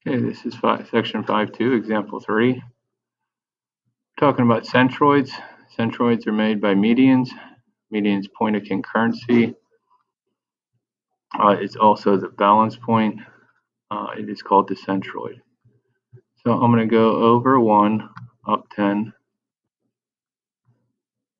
Okay, this is section 5.2, example 3. Talking about centroids. Centroids are made by medians. Median's point of concurrency is also the balance point. It is called the centroid. So I'm going to go over 1, up 10,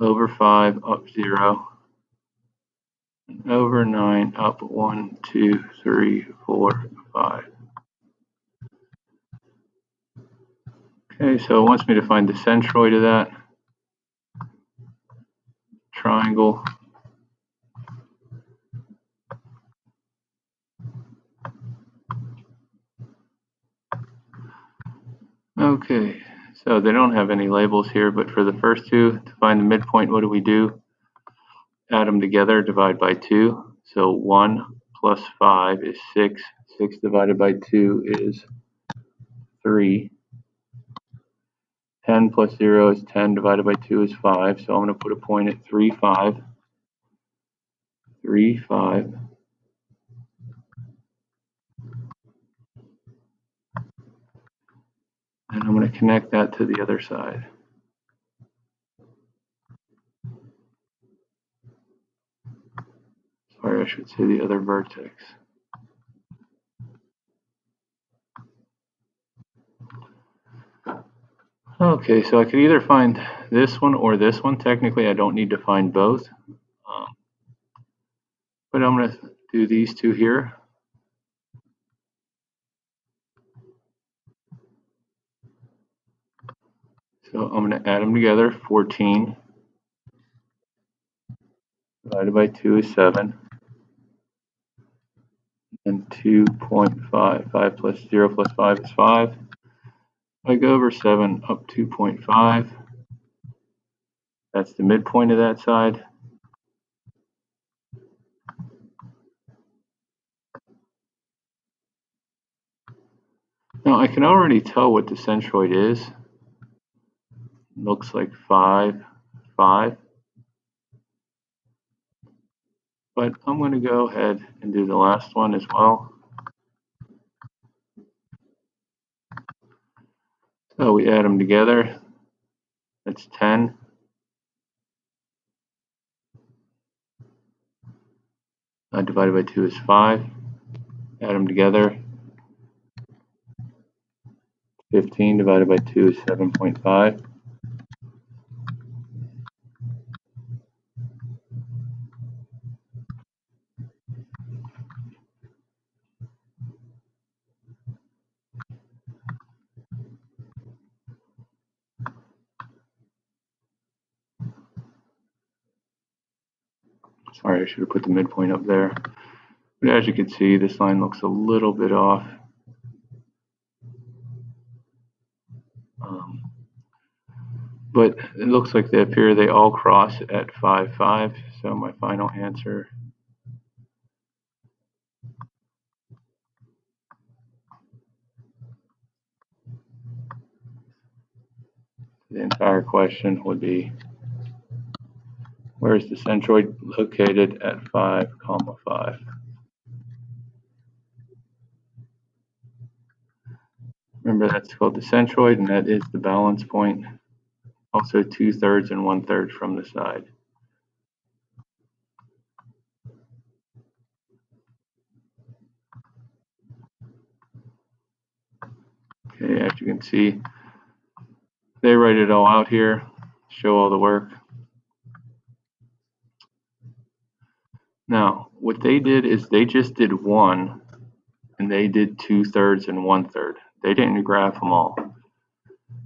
over 5, up 0, and over 9, up 1, 2, 3, 4, 5. Okay, so it wants me to find the centroid of that triangle. Okay, so they don't have any labels here, but for the first two, to find the midpoint, what do? Add them together, divide by 2. So 1 plus 5 is 6. 6 divided by 2 is 3. 10 plus 0 is 10, divided by 2 is 5. So I'm going to put a point at 3, 5. 3, 5. And I'm going to connect that to the other side. Sorry, I should say the other vertex. Okay, so I could either find this one or this one. Technically, I don't need to find both. But I'm going to do these two here. So I'm going to add them together. 14 divided by 2 is 7. And 2.5. 5 plus 0 plus 5 is 5. I go over 7 up 2.5. That's the midpoint of that side. Now I can already tell what the centroid is. Looks like 5, 5. But I'm going to go ahead and do the last one as well. So we add them together. That's 10. Divided by 2 is 5. Add them together. 15 divided by 2 is 7.5. Sorry, I should have put the midpoint up there. But as you can see, this line looks a little bit off. But it looks like they appear they all cross at 5, 5. So my final answer the entire question would be, where is the centroid located at 5, 5? Remember, that's called the centroid, and that is the balance point. Also 2/3 and 1/3 from the side. Okay, as you can see, they write it all out here, show all the work. Now, what they did is they just did 1, and they did 2/3 and 1/3. They didn't graph them all.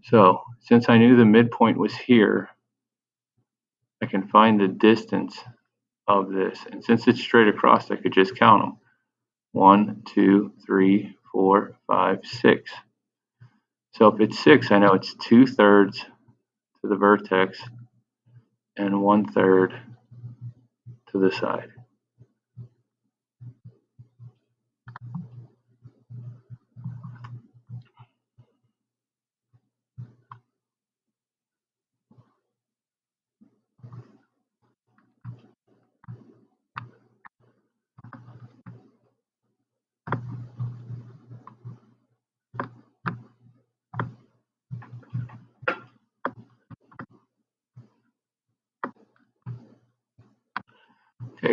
So, since I knew the midpoint was here, I can find the distance of this. And since it's straight across, I could just count them. 1, 2, 3, 4, 5, 6. So if it's 6, I know it's 2/3 to the vertex and 1/3 to the side.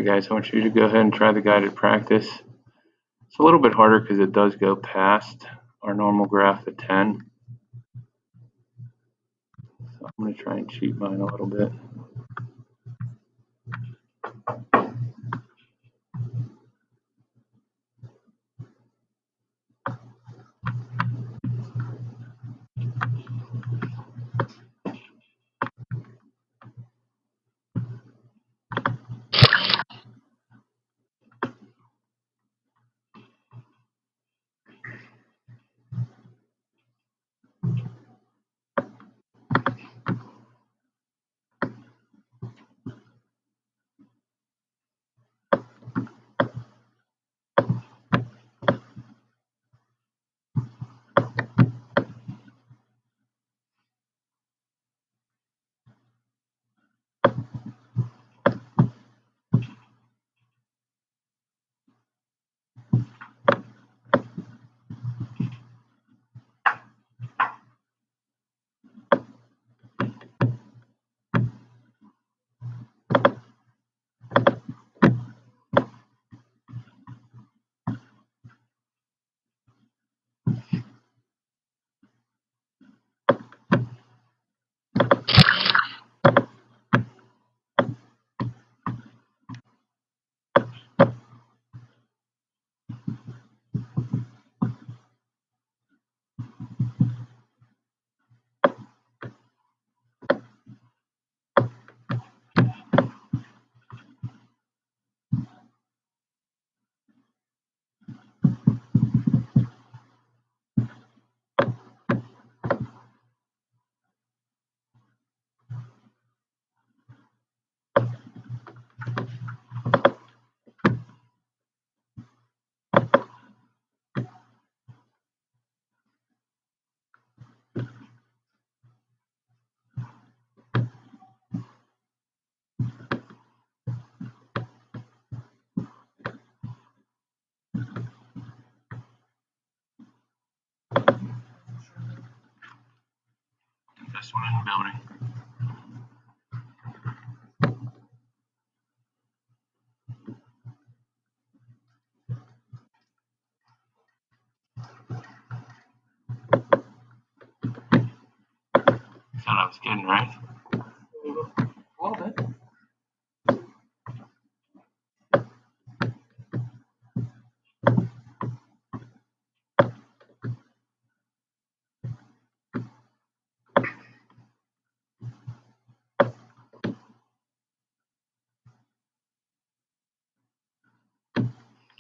guys, I want you to go ahead and try the guided practice. It's a little bit harder because it does go past our normal graph at 10. So I'm going to try and cheat mine a little bit. Best one in the building. Thought I was kidding, right? A little bit.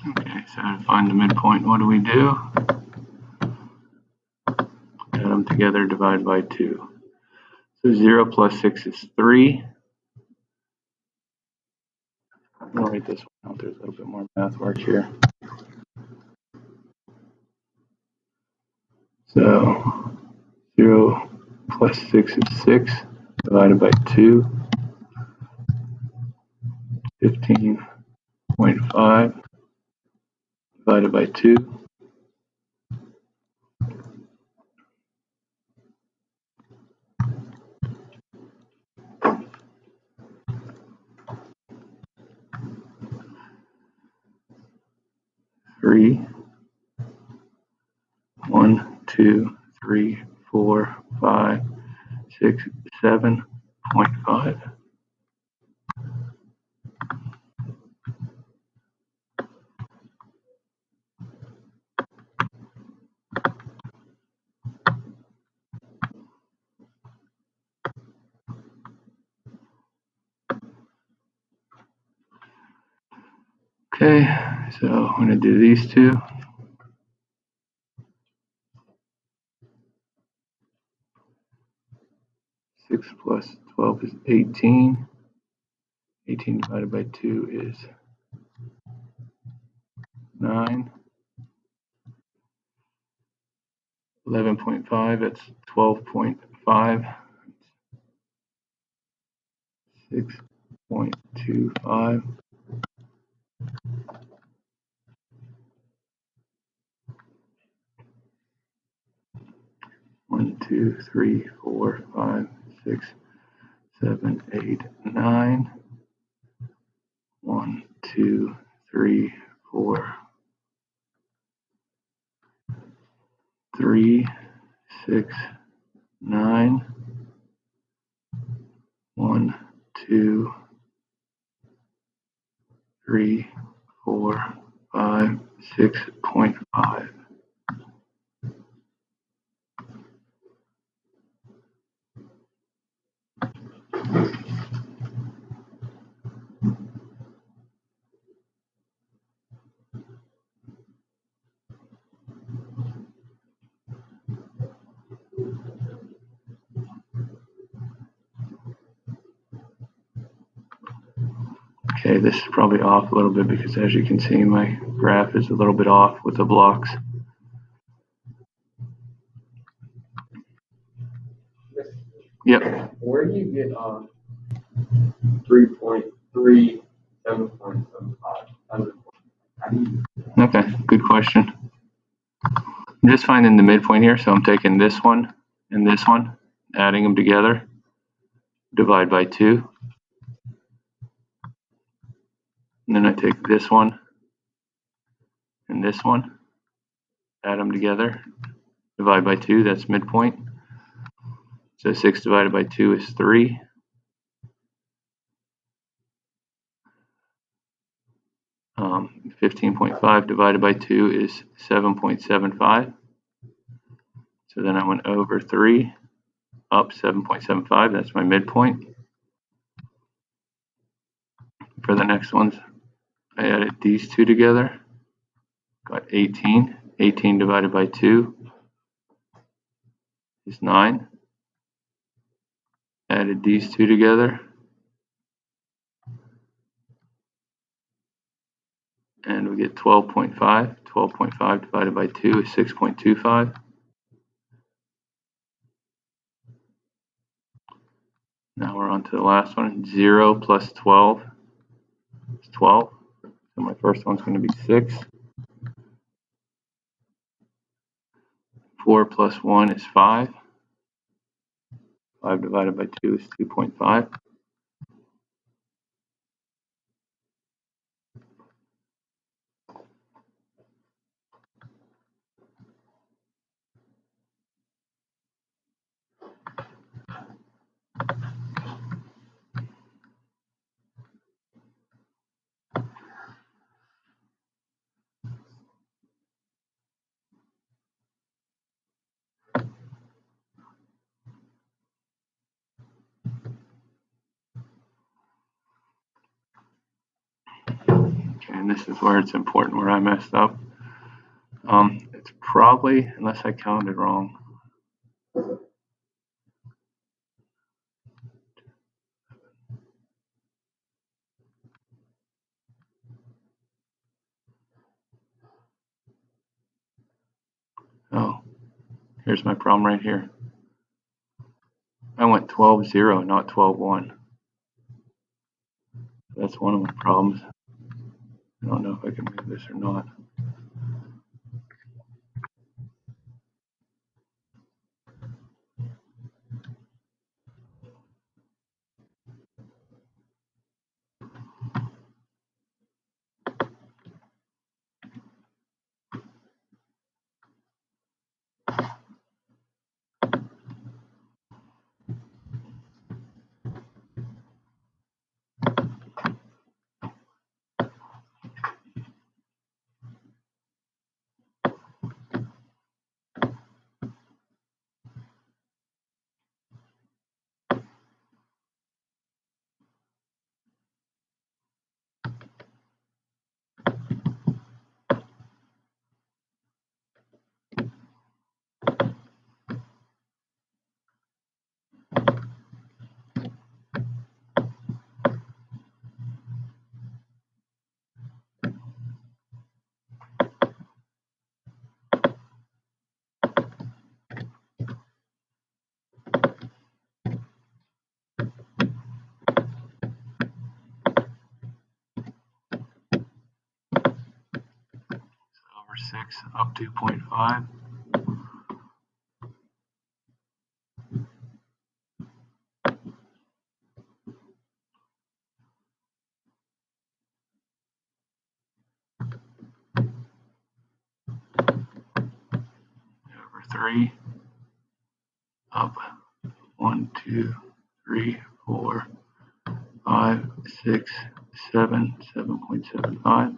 Okay, so to find the midpoint, what do? Add them together, divide by 2. So 0 plus 6 is 3. I'm going to write this one out. There's a little bit more math work here. So 0 plus 6 is 6, divided by 2, 15.5, divided by 2, 3, 1, 2, 3, 4, 5, 6, 7.5. Okay, so I'm going to do these two. 6 plus 12 is 18. 18 divided by 2 is 9. 11.5, that's 12.5. 6.25. 1, 2, 3, 4, 5, 6, 7, 8, 9. 1, 2, 3, 4, 3, 6, 9, 1, 2, 3, 4, 5, 6.5. Okay, this is probably off a little bit because as you can see, my graph is a little bit off with the blocks. Yep. Where do you get 3.3, 7.75? Okay, good question. I'm just finding the midpoint here, so I'm taking this one and this one, adding them together, divide by 2. And then I take this one and this one, add them together, divide by 2, that's midpoint. So 6 divided by 2 is 3. Um, 15.5 divided by 2 is 7.75. So then I went over 3, up 7.75, that's my midpoint. For the next ones, I added these two together, got 18. 18 divided by 2 is 9. Added these two together, and we get 12.5. 12.5 divided by 2 is 6.25. Now we're on to the last one. 0 plus 12 is 12. So my first one's going to be 6. 4 plus 1 is 5. 5 divided by 2 is 2.5. Okay, and this is where it's important, where I messed up. It's probably, unless I counted wrong, oh, here's my problem right here. I went 12-0, not 12-1. That's one of my problems. I don't know if I can move this or not. Over 6, up 2.5. 3, up 1, 2, 3, 4, 5, 6, 7, 7.75.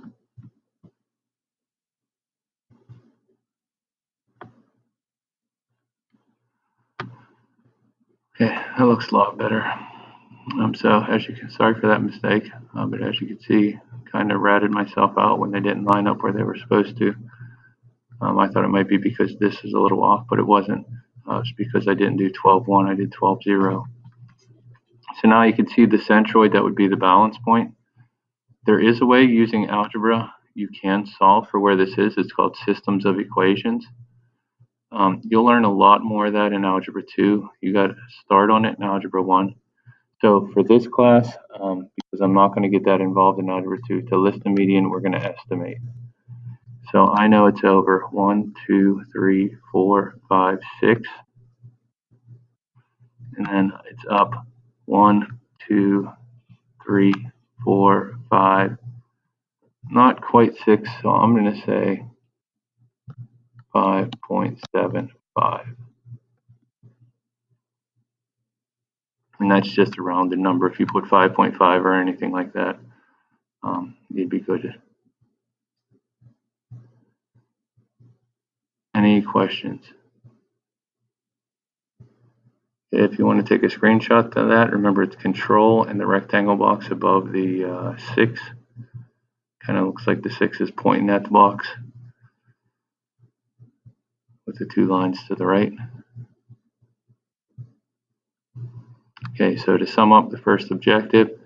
Okay, that looks a lot better. So as you can, sorry for that mistake, but as you can see, kind of ratted myself out when they didn't line up where they were supposed to. I thought it might be because this is a little off, but it wasn't. It's because I didn't do 12.1, I did 12.0. So now you can see the centroid, that would be the balance point. There is a way using algebra you can solve for where this is. It's called systems of equations. You'll learn a lot more of that in Algebra 2. You got to start on it in Algebra 1. So for this class, because I'm not going to get that involved in Algebra 2, to list the median, we're going to estimate. So I know it's over 1, 2, 3, 4, 5, 6. And then it's up 1, 2, 3, 4, 5. Not quite 6, so I'm going to say 5.75. And that's just a rounded number. If you put 5.5 or anything like that, you'd be good. Any questions? If you want to take a screenshot of that, remember it's control and the rectangle box above the 6. Kind of looks like the 6 is pointing at the box with the 2 lines to the right. Okay, so to sum up the first objective,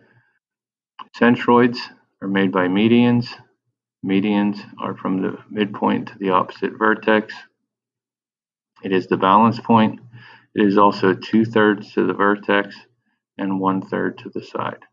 centroids are made by medians. Medians are from the midpoint to the opposite vertex. It is the balance point. It is also 2/3 to the vertex and 1/3 to the side.